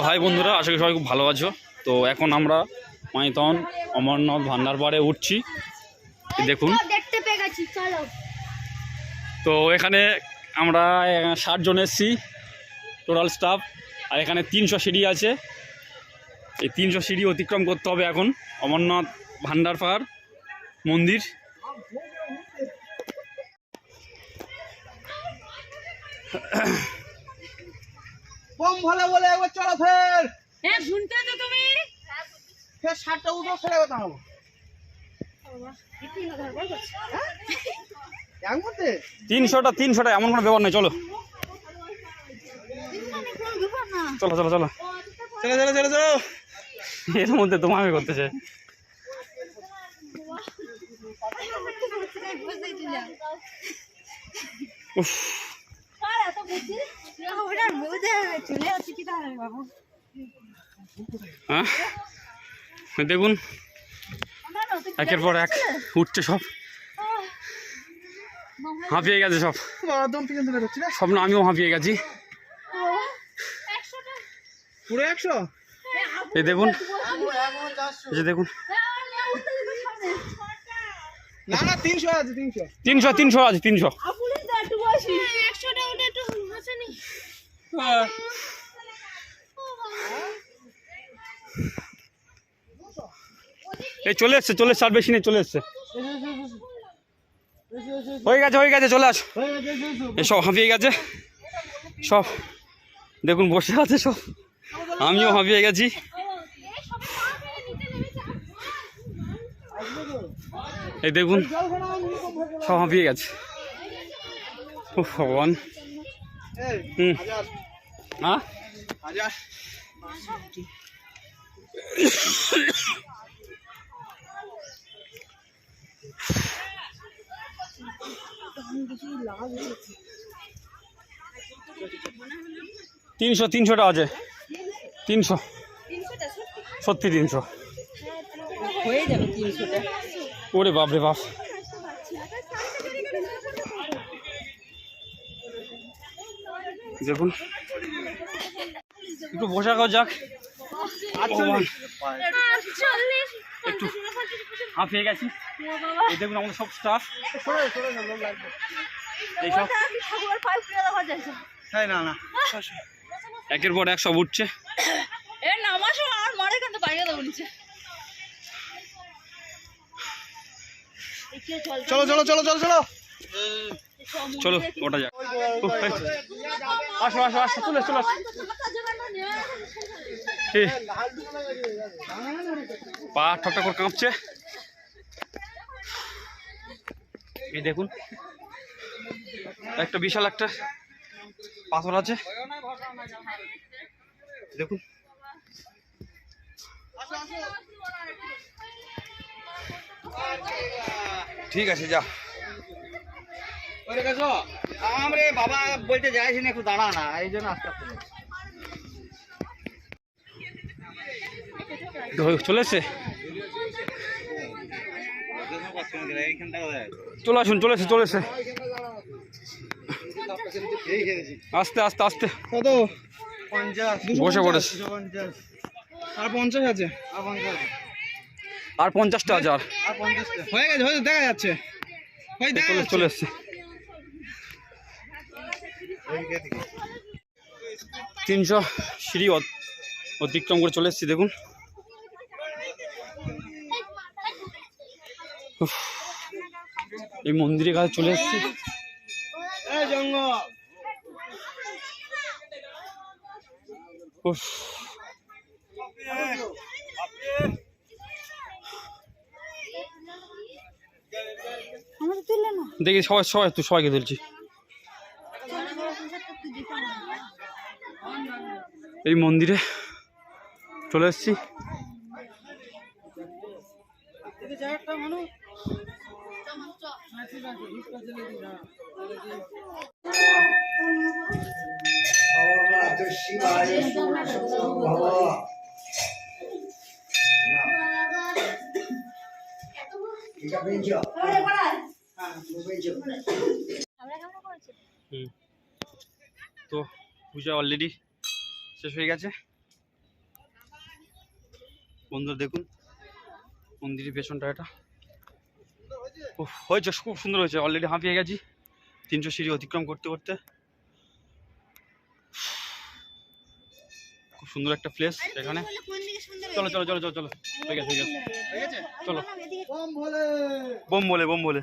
High বন্ধুরা, আশা করি সবাই খুব ভালো আছো। তো এখন আমরা মাইথন অমরনাথ ভান্ডার পাড়ে উঠছি, দেখুন। তো এখানে আমরা 60 জন এসছি টোটাল স্টাফ, আর এখানে 300 সিঁড়ি আছে। এই 300 সিঁড়ি অতিক্রম করতে হবে এখন অমরনাথ ভান্ডার পাড় মন্দির। কম ভালো বলে একবার চলো ফের। হ্যাঁ শুনতে তো তুমি ফের 60টা উঠো ফেলে কথা হবো। এক মধ্যে 300টা এমন কোনো ব্যাপার নেই। চলো চলো চলো চলো চলো চলো চলো চলো। এর মধ্যে তোমাকে করতেছে। হ্যাঁ দেখুন, একের পর এক উঠছে, সব হাঁপিয়ে গেছে সব। সব না, আমিও হাঁপিয়ে গেছি পুরো 100। এই দেখুন, এই যে দেখুন, না না 300 আছে 300 300 আছে 300। এই চলে এসছে, আর বেশি নেই, চলে এসছে, হয়ে গেছে চলে আস। এই সব হাঁপিয়ে গেছে সব, দেখুন বসে আছে সব, আমিও হাঁপিয়ে গেছি। এই দেখুন সব হাঁপিয়ে গেছে। ও ভগবান। হ্যাঁ তিনশোটা আছে, 300 সত্যি 300 হয়ে যাবে 300টা। ওরে বাপরে বাপ। দেখুন একটু বসা খাওয়া যাক, একটু হাঁপিয়ে গেছি। এই দেখুন আমাদের সব স্টাফ, এইসব না না একের পর এক সব উঠছে। চলো চলো চলো চলো চলো চলো ওটা যাক। আসো আসো আসো, চলে চলো। পা ঠকঠক করে কাঁপছে। এই দেখুন একটা বিশাল একটা পাথর আছে, দেখুন। ঠিক আছে যা। আমরা বাবা বলতে যাইছি না, একটু দাঁড়া না, এই জন্য আস্তে আস্তে চলে এসছে, চলে আসুন, চলে এসছে। আস্তে আস্তে আস্তে কত 50 বসে পড়েছে। আর 50 আছে, আর 50টা আছে, আর হয়ে গেছে, হয়ে দেখা যাচ্ছে, চলে এসছে। 300 সিঁড়ি অতিক্রম করে চলে এসছি, দেখুন। এই মন্দিরের কাছে চলে এসছি। দেখি সবাইকে তুলছি। এই মন্দিরে চলে এসছি। তো পূজা অলরেডি শেষ হয়ে গেছে। বন্ধুরা দেখুন মন্দিরের পেছনটা এটা উফ, হয়েছে খুব সুন্দর হয়েছে। অলরেডি হাঁপিয়ে গেছি 300 সিঁড়ি অতিক্রম করতে করতে। খুব সুন্দর একটা প্লেস এখানে। চলো চলো চলো চলো চলো, ঠিক আছে ঠিক আছে, চলো। বোম বলে বোম বলে।